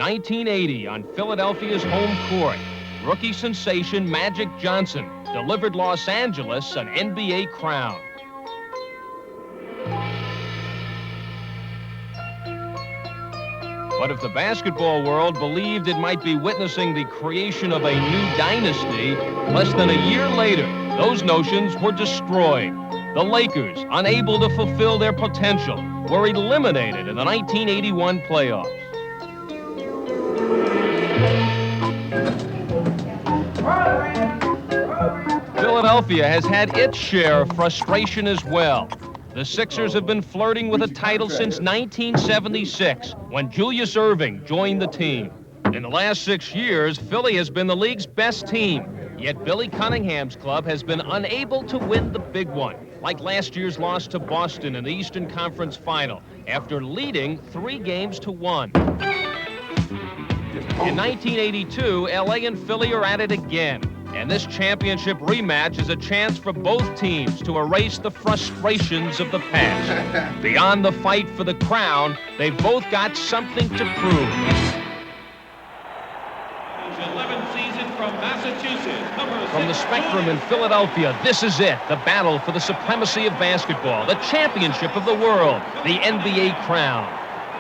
1980, on Philadelphia's home court, rookie sensation Magic Johnson delivered Los Angeles an NBA crown. But if the basketball world believed it might be witnessing the creation of a new dynasty, less than a year later, those notions were destroyed. The Lakers, unable to fulfill their potential, were eliminated in the 1981 playoffs. Philadelphia has had its share of frustration as well. The Sixers have been flirting with a title since 1976, when Julius Erving joined the team. In the last 6 years, Philly has been the league's best team, yet Billy Cunningham's club has been unable to win the big one, like last year's loss to Boston in the Eastern Conference Final, after leading 3-1. In 1982, LA and Philly are at it again. And this championship rematch is a chance for both teams to erase the frustrations of the past. Beyond the fight for the crown, they've both got something to prove. His 11th season from Massachusetts. From the Spectrum in Philadelphia, this is it, the battle for the supremacy of basketball, the championship of the world, the NBA crown.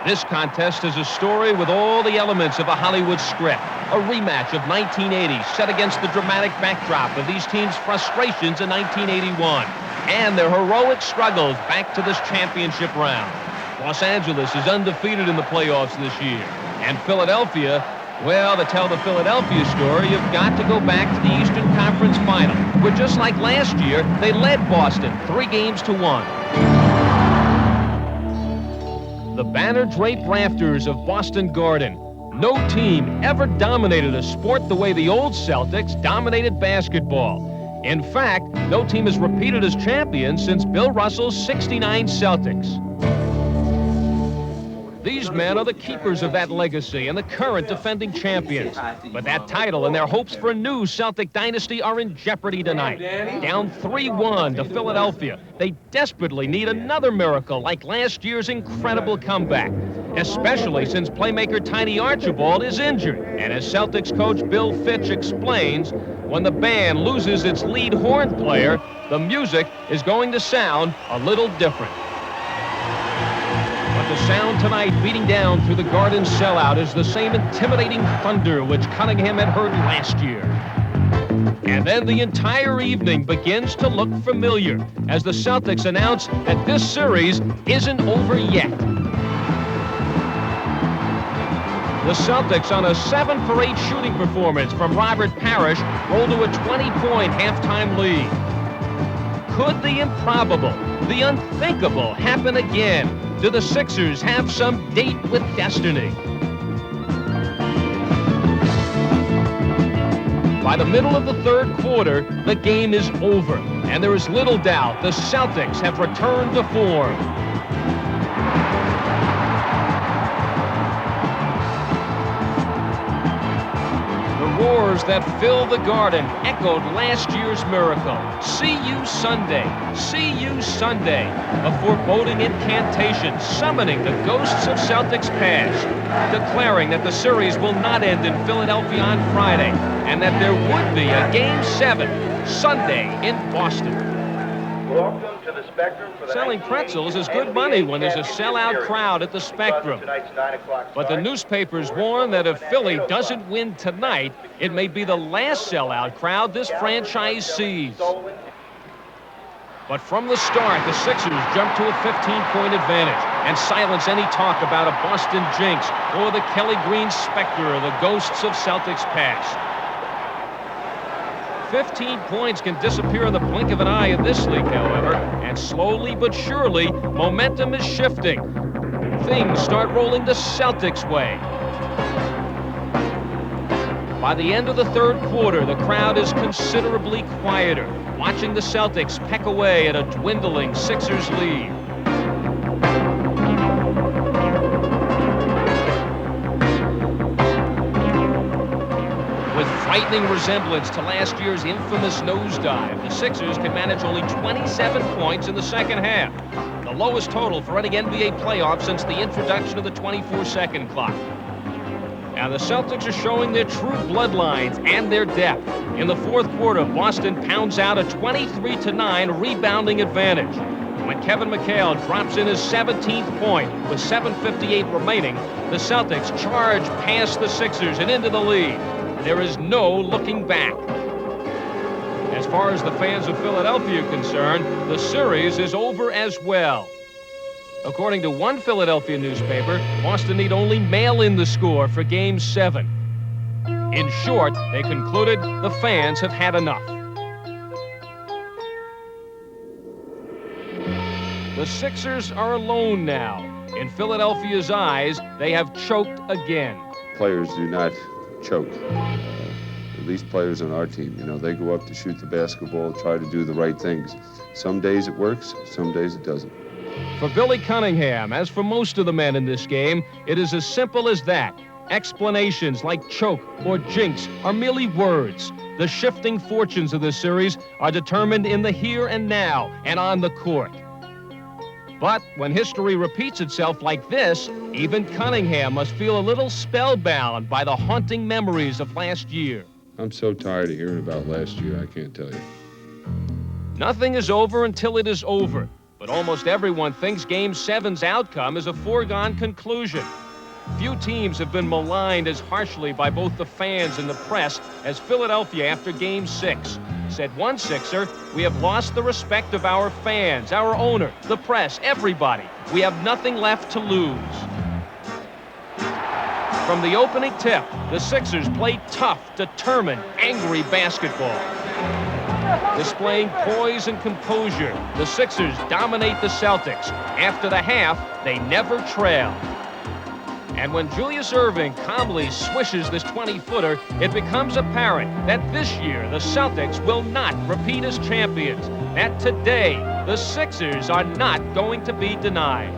This contest is a story with all the elements of a Hollywood script. A rematch of 1980 set against the dramatic backdrop of these teams' frustrations in 1981 and their heroic struggles back to this championship round. Los Angeles is undefeated in the playoffs this year. And Philadelphia, well, to tell the Philadelphia story, you've got to go back to the Eastern Conference Final, where just like last year, they led Boston 3-1. The banner-draped rafters of Boston Garden. No team ever dominated a sport the way the old Celtics dominated basketball. In fact, no team has repeated as champions since Bill Russell's '69 Celtics. These men are the keepers of that legacy and the current defending champions. But that title and their hopes for a new Celtic dynasty are in jeopardy tonight. Down 3-1 to Philadelphia, they desperately need another miracle like last year's incredible comeback, especially since playmaker Tiny Archibald is injured. And as Celtics coach Bill Fitch explains, when the band loses its lead horn player, the music is going to sound a little different. But the sound tonight beating down through the Garden sellout is the same intimidating thunder which Cunningham had heard last year. And then the entire evening begins to look familiar as the Celtics announce that this series isn't over yet. The Celtics, on a 7-for-8 shooting performance from Robert Parrish, roll to a 20-point halftime lead. Could the improbable, the unthinkable happen again? Do the Sixers have some date with destiny? By the middle of the third quarter, the game is over, and there is little doubt the Celtics have returned to form. The roars that filled the Garden echoed last year's miracle. See you Sunday. See you Sunday. A foreboding incantation summoning the ghosts of Celtics past, declaring that the series will not end in Philadelphia on Friday, and that there would be a Game 7 Sunday in Boston. Welcome to the Spectrum. Selling pretzels is good money when there's a sellout crowd at the Spectrum. But the newspapers warn that if Philly doesn't win tonight, it may be the last sellout crowd this franchise sees. But from the start, the Sixers jump to a 15-point advantage and silence any talk about a Boston jinx or the Kelly Green specter of the ghosts of Celtics past. 15 points can disappear in the blink of an eye in this league, however, and slowly but surely, momentum is shifting. Things start rolling the Celtics' way. By the end of the third quarter, the crowd is considerably quieter, watching the Celtics peck away at a dwindling Sixers lead. With frightening resemblance to last year's infamous nosedive, the Sixers can manage only 27 points in the second half, the lowest total for any NBA playoff since the introduction of the 24-second clock. Now, the Celtics are showing their true bloodlines and their depth. In the fourth quarter, Boston pounds out a 23-9 rebounding advantage. When Kevin McHale drops in his 17th point with 7:58 remaining, the Celtics charge past the Sixers and into the lead. There is no looking back. As far as the fans of Philadelphia are concerned, the series is over as well. According to one Philadelphia newspaper, Boston need only mail in the score for Game 7. In short, they concluded the fans have had enough. The Sixers are alone now. In Philadelphia's eyes, they have choked again. Players do not choke. At least players on our team. You know, they go up to shoot the basketball, try to do the right things. Some days it works, some days it doesn't. For Billy Cunningham, as for most of the men in this game, it is as simple as that. Explanations like choke or jinx are merely words. The shifting fortunes of this series are determined in the here and now and on the court. But when history repeats itself like this, even Cunningham must feel a little spellbound by the haunting memories of last year. I'm so tired of hearing about last year, I can't tell you. Nothing is over until it is over. But almost everyone thinks Game 7's outcome is a foregone conclusion. Few teams have been maligned as harshly by both the fans and the press as Philadelphia after Game 6. Said one Sixer, "We have lost the respect of our fans, our owner, the press, everybody. We have nothing left to lose." From the opening tip, the Sixers played tough, determined, angry basketball. Displaying poise and composure, the Sixers dominate the Celtics. After the half, they never trail. And when Julius Erving calmly swishes this 20-footer, it becomes apparent that this year the Celtics will not repeat as champions. That today, the Sixers are not going to be denied.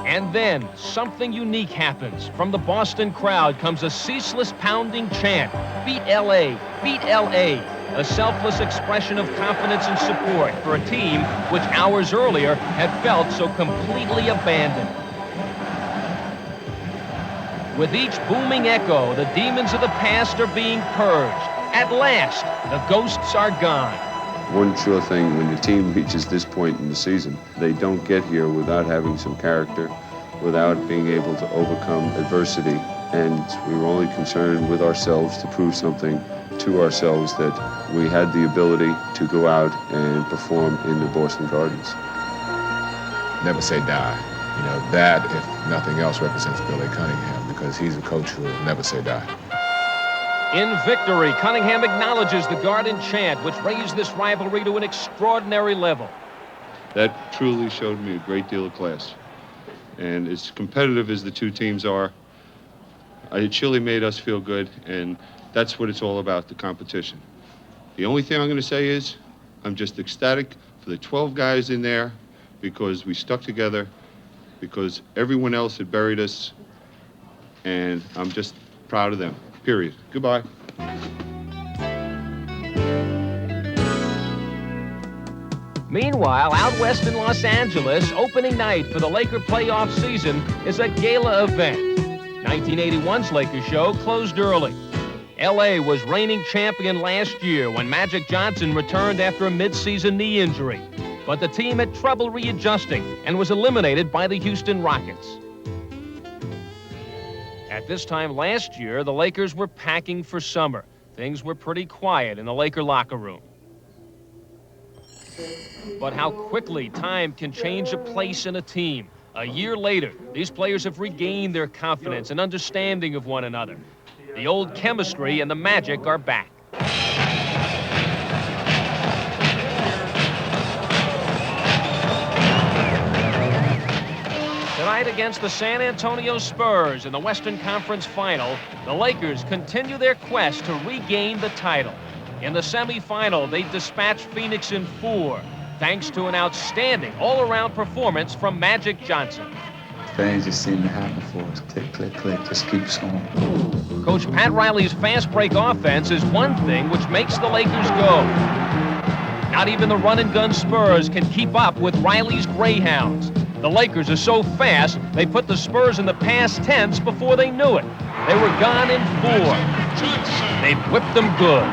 And then, something unique happens. From the Boston crowd comes a ceaseless pounding chant, "Beat LA, beat LA." A selfless expression of confidence and support for a team which hours earlier had felt so completely abandoned. With each booming echo, the demons of the past are being purged. At last, the ghosts are gone. One sure thing, when the team reaches this point in the season, they don't get here without having some character, without being able to overcome adversity. And we were only concerned with ourselves to prove something to ourselves that we had the ability to go out and perform in the Boston Gardens. Never say die. You know, that, if nothing else, represents Billy Cunningham, because he's a coach who will never say die. In victory, Cunningham acknowledges the Garden chant, which raised this rivalry to an extraordinary level. That truly showed me a great deal of class. And as competitive as the two teams are, it surely made us feel good, and that's what it's all about, the competition. The only thing I'm going to say is I'm just ecstatic for the 12 guys in there because we stuck together, because everyone else had buried us, and I'm just proud of them, period. Goodbye. Meanwhile, out west in Los Angeles, opening night for the Laker playoff season is a gala event. 1981's Lakers show closed early. L.A. was reigning champion last year when Magic Johnson returned after a midseason knee injury. But the team had trouble readjusting and was eliminated by the Houston Rockets. At this time last year, the Lakers were packing for summer. Things were pretty quiet in the Laker locker room. But how quickly time can change a place in a team. A year later, these players have regained their confidence and understanding of one another. The old chemistry and the magic are back. Tonight against the San Antonio Spurs in the Western Conference Final, the Lakers continue their quest to regain the title. In the semifinal, they dispatched Phoenix in 4, thanks to an outstanding all-around performance from Magic Johnson. Things just seem to happen for us. Click, click, click. Just keep going. Coach Pat Riley's fast break offense is one thing which makes the Lakers go. Not even the run-and-gun Spurs can keep up with Riley's Greyhounds. The Lakers are so fast, they put the Spurs in the past tense before they knew it. They were gone in 4. They've whipped them good.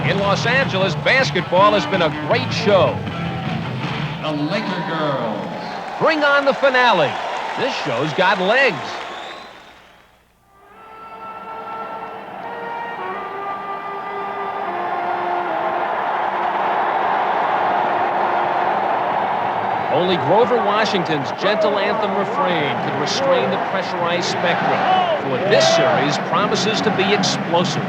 In Los Angeles, basketball has been a great show. The Laker girls. Bring on the finale. This show's got legs. Only Grover Washington's gentle anthem refrain could restrain the pressurized spectrum, for this series promises to be explosive.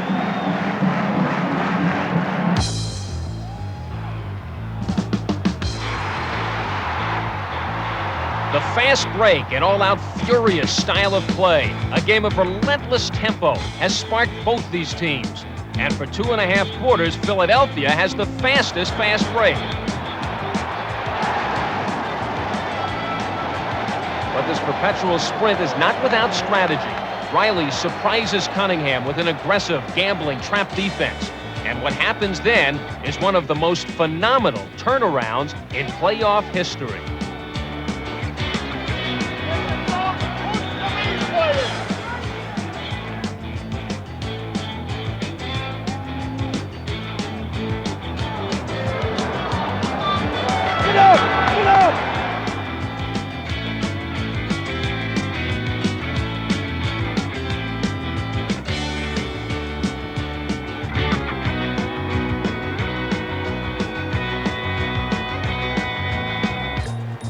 The fast break and all-out furious style of play, a game of relentless tempo, has sparked both these teams. And for 2.5 quarters, Philadelphia has the fastest fast break. But this perpetual sprint is not without strategy. Riley surprises Cunningham with an aggressive, gambling trap defense. And what happens then is one of the most phenomenal turnarounds in playoff history.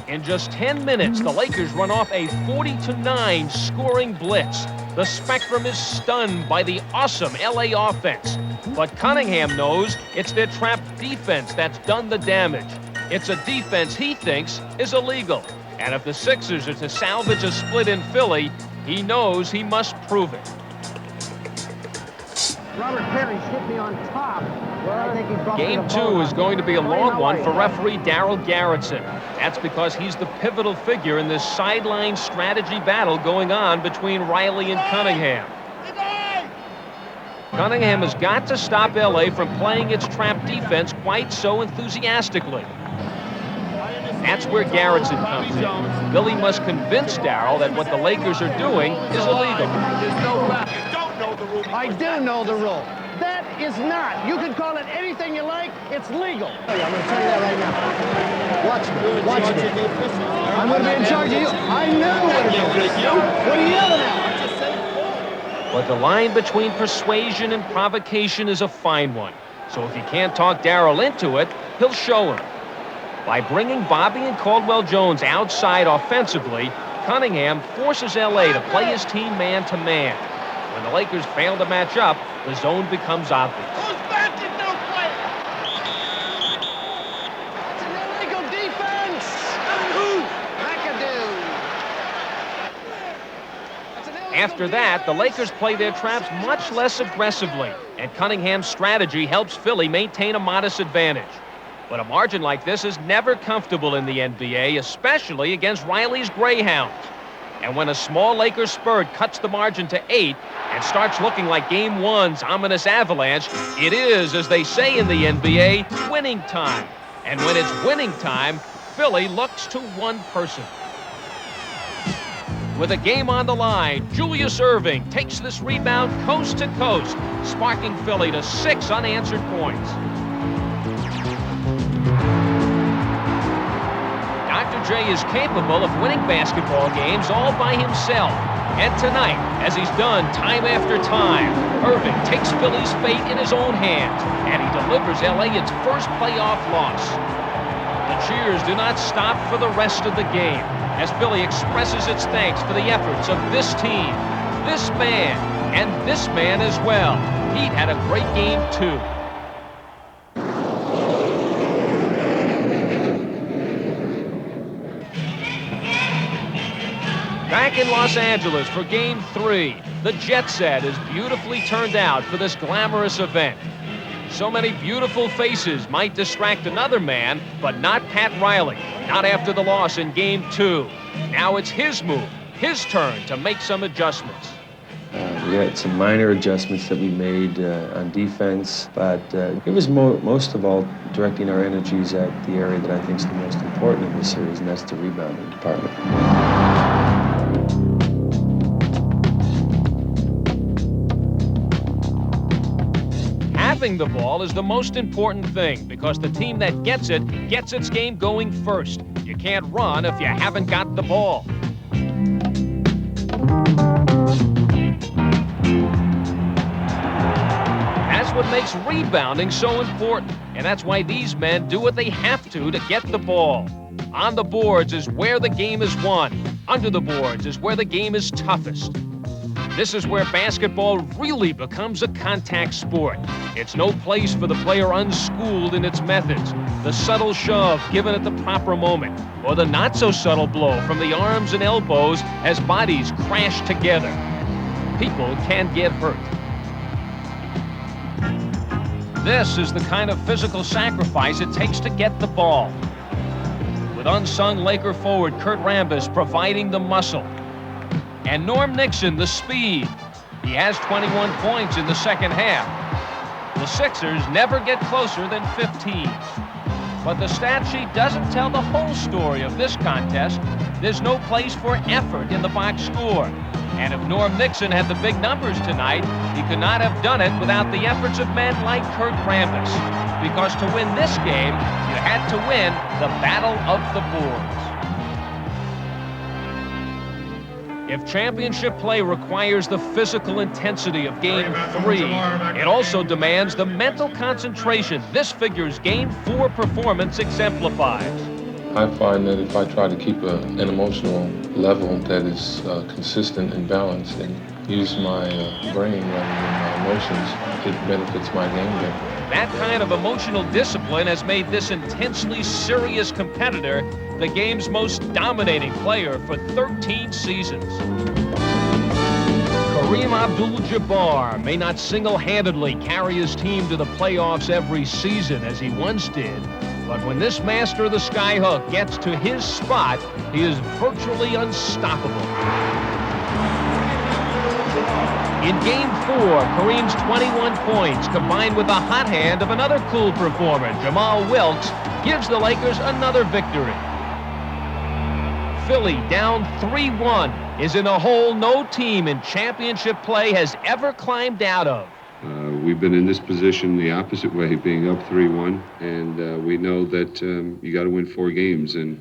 In just 10 minutes, the Lakers run off a 40-9 scoring blitz. The Spectrum is stunned by the awesome LA offense. But Cunningham knows it's their trap defense that's done the damage. It's a defense he thinks is illegal. And if the Sixers are to salvage a split in Philly, he knows he must prove it. Robert Perry's hit me on top. I think he brought Game 2 is going to be a long one for referee Darryl Garrettson. That's because he's the pivotal figure in this sideline strategy battle going on between Riley and Cunningham. Cunningham has got to stop LA from playing its trap defense quite so enthusiastically. That's where Garrettson comes in. Billy must convince Darryl that what the Lakers are doing is illegal. I do know the rule. That is not. You can call it anything you like. It's legal. I'm going to tell you that right now. Watch me. Watch me. I'm going to be in charge of you. I know what it is. What are you yelling at? But the line between persuasion and provocation is a fine one. So if he can't talk Darryl into it, he'll show him. By bringing Bobby and Caldwell Jones outside offensively, Cunningham forces LA to play his team man-to-man. When the Lakers fail to match up, the zone becomes obvious. Who's back in no play? It's an illegal defense. Who? McAdoo. After that, the Lakers play their traps much less aggressively, and Cunningham's strategy helps Philly maintain a modest advantage. But a margin like this is never comfortable in the NBA, especially against Riley's Greyhounds. And when a small Lakers spurt cuts the margin to 8 and starts looking like Game 1's ominous avalanche, it is, as they say in the NBA, winning time. And when it's winning time, Philly looks to one person. With a game on the line, Julius Erving takes this rebound coast to coast, sparking Philly to 6 unanswered points. Dr. J is capable of winning basketball games all by himself. And tonight, as he's done time after time, Erving takes Philly's fate in his own hands, and he delivers LA its first playoff loss. The cheers do not stop for the rest of the game, as Philly expresses its thanks for the efforts of this team, this man, and this man as well. He'd had a great game, too. Back in Los Angeles for Game 3, the jet set is beautifully turned out for this glamorous event. So many beautiful faces might distract another man, but not Pat Riley, not after the loss in Game 2. Now it's his move, his turn to make some adjustments. We had some minor adjustments that we made on defense, but it was most of all directing our energies at the area that I think is the most important in this series, and that's the rebounding department. Having the ball is the most important thing because the team that gets its game going first. You can't run if you haven't got the ball. That's what makes rebounding so important, and that's why these men do what they have to get the ball. On the boards is where the game is won. Under the boards is where the game is toughest. This is where basketball really becomes a contact sport. It's no place for the player unschooled in its methods. The subtle shove given at the proper moment, or the not-so-subtle blow from the arms and elbows as bodies crash together. People can get hurt. This is the kind of physical sacrifice it takes to get the ball. With unsung Laker forward Kurt Rambis providing the muscle. And Norm Nixon, the speed. He has 21 points in the second half. The Sixers never get closer than 15. But the stat sheet doesn't tell the whole story of this contest. There's no place for effort in the box score. And if Norm Nixon had the big numbers tonight, he could not have done it without the efforts of men like Kurt Rambis. Because to win this game, you had to win the battle of the boards. If championship play requires the physical intensity of Game 3, it also demands the mental concentration this figure's Game 4 performance exemplifies. I find that if I try to keep an emotional level that is consistent and balanced and use my brain rather than my emotions, it benefits my game better. That kind of emotional discipline has made this intensely serious competitor the game's most dominating player for 13 seasons. Kareem Abdul-Jabbar may not single-handedly carry his team to the playoffs every season as he once did, but when this master of the skyhook gets to his spot, he is virtually unstoppable. In Game 4, Kareem's 21 points, combined with the hot hand of another cool performer, Jamal Wilkes, gives the Lakers another victory. Philly, down 3-1, is in a hole no team in championship play has ever climbed out of. We've been in this position the opposite way, being up 3-1, and we know that you got to win 4 games, and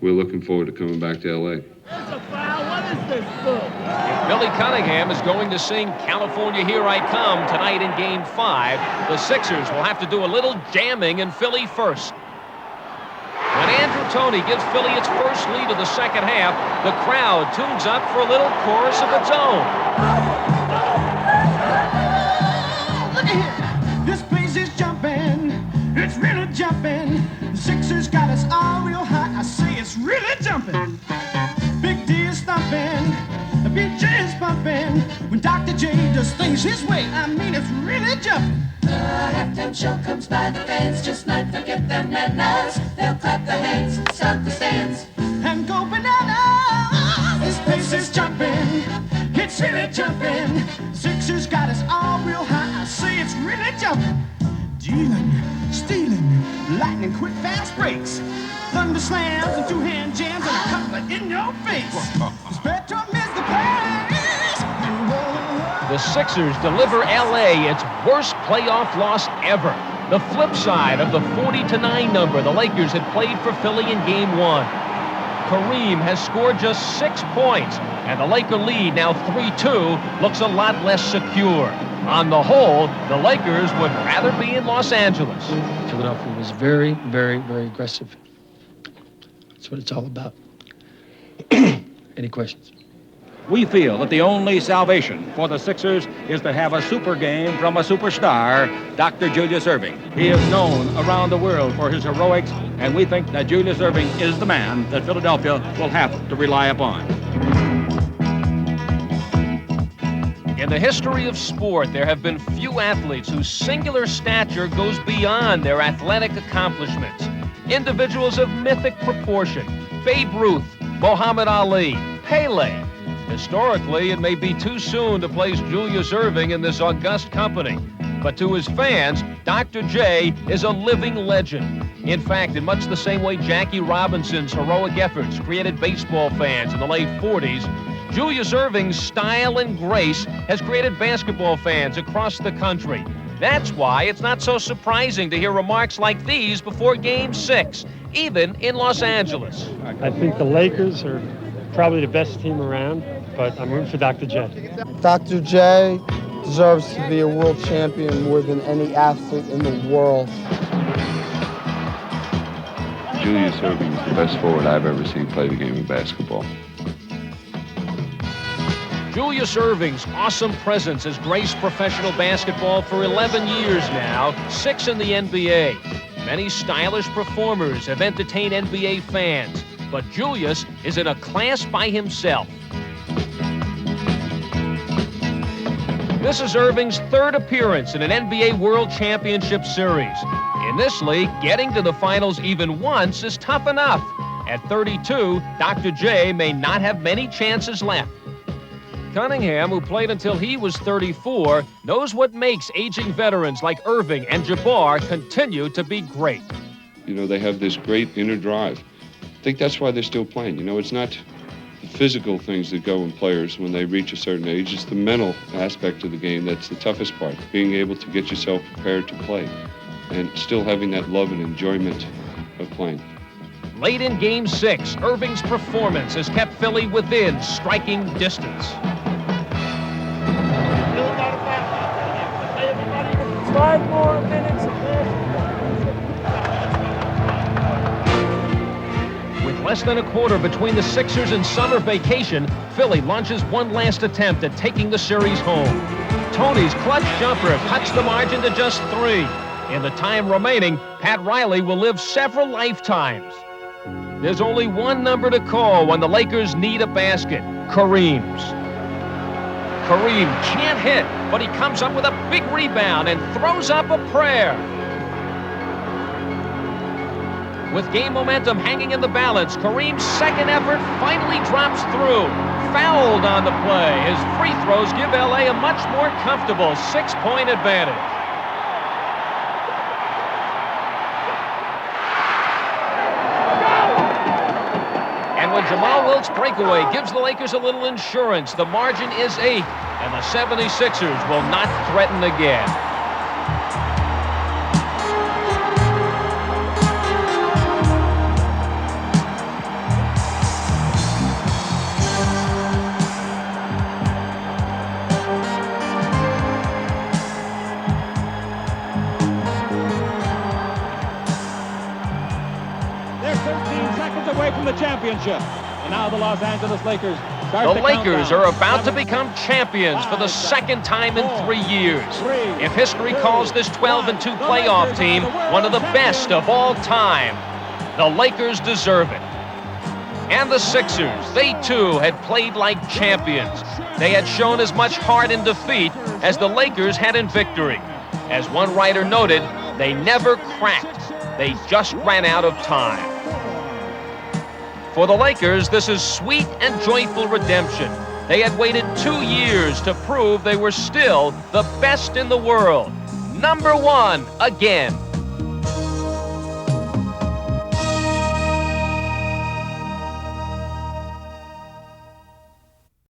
we're looking forward to coming back to L.A. That's a foul. What is this book? If Billy Cunningham is going to sing California Here I Come tonight in Game 5, the Sixers will have to do a little jamming in Philly first. When Andrew Toney gives Philly its first lead of the second half, the crowd tunes up for a little chorus of its own. Look at here. This place is jumping. It's really jumping. The Sixers got us all real hot. I say it's really jumping. Big D is thumping. The BJ is pumping. When Dr. J does things his way, I mean it's really jumping. The halftime show comes by, the fans just might forget their manners. They'll clap their hands, stomp the stands, and go bananas. This place is jumping. It's really jumping. Sixers got us all real high. I say it's really jumping. Dealing, stealing, lightning quick fast breaks, thunder slams and 2-hand jams and a couple of in your face. Spectrum is the place. The Sixers deliver L.A. its worst playoff loss ever. The flip side of the 40-9 number the Lakers had played for Philly in Game 1. Kareem has scored just 6 points, and the Laker lead, now 3-2, looks a lot less secure. On the whole, the Lakers would rather be in Los Angeles. Philadelphia was very, very, very aggressive. That's what it's all about. Any questions? We feel that the only salvation for the Sixers is to have a super game from a superstar, Dr. Julius Erving. He is known around the world for his heroics, and we think that Julius Erving is the man that Philadelphia will have to rely upon. In the history of sport, there have been few athletes whose singular stature goes beyond their athletic accomplishments. Individuals of mythic proportion: Babe Ruth, Muhammad Ali, Pele. Historically, it may be too soon to place Julius Erving in this august company. But to his fans, Dr. J is a living legend. In fact, in much the same way Jackie Robinson's heroic efforts created baseball fans in the late 40s, Julius Erving's style and grace has created basketball fans across the country. That's why it's not so surprising to hear remarks like these before Game 6, even in Los Angeles. I think the Lakers are probably the best team around, but I'm rooting for Dr. J. Dr. J deserves to be a world champion more than any athlete in the world. Julius Erving is the best forward I've ever seen play the game of basketball. Julius Erving's awesome presence has graced professional basketball for 11 years now, 6 in the NBA. Many stylish performers have entertained NBA fans, but Julius is in a class by himself. This is Erving's third appearance in an NBA World Championship Series. In this league, getting to the finals even once is tough enough. At 32, Dr. J may not have many chances left. Cunningham, who played until he was 34, knows what makes aging veterans like Erving and Jabbar continue to be great. You know, they have this great inner drive. I think that's why they're still playing. You know, it's not the physical things that go in players when they reach a certain age. It's the mental aspect of the game that's the toughest part, being able to get yourself prepared to play and still having that love and enjoyment of playing. Late in Game 6, Erving's performance has kept Philly within striking distance. 5 more minutes. With less than a quarter between the Sixers and summer vacation, Philly launches one last attempt at taking the series home. Tony's clutch jumper cuts the margin to just 3. In the time remaining, Pat Riley will live several lifetimes. There's only one number to call when the Lakers need a basket: Kareem's. Kareem can't hit, but he comes up with a big rebound and throws up a prayer. With game momentum hanging in the balance, Kareem's second effort finally drops through. Fouled on the play. His free throws give LA a much more comfortable 6-point advantage. When Jamal Wilkes' breakaway gives the Lakers a little insurance, the margin is 8, and the 76ers will not threaten again. They're 13 seconds away from the championship. And now the Los Angeles Lakers start The Lakers are about to become champions for the second time in 3 years. If history calls this 12-2 playoff team one of the best of all time, the Lakers deserve it. And the Sixers, they too had played like champions. They had shown as much heart in defeat as the Lakers had in victory. As one writer noted, they never cracked. They just ran out of time. For the Lakers, this is sweet and joyful redemption. They had waited 2 years to prove they were still the best in the world. #1 again.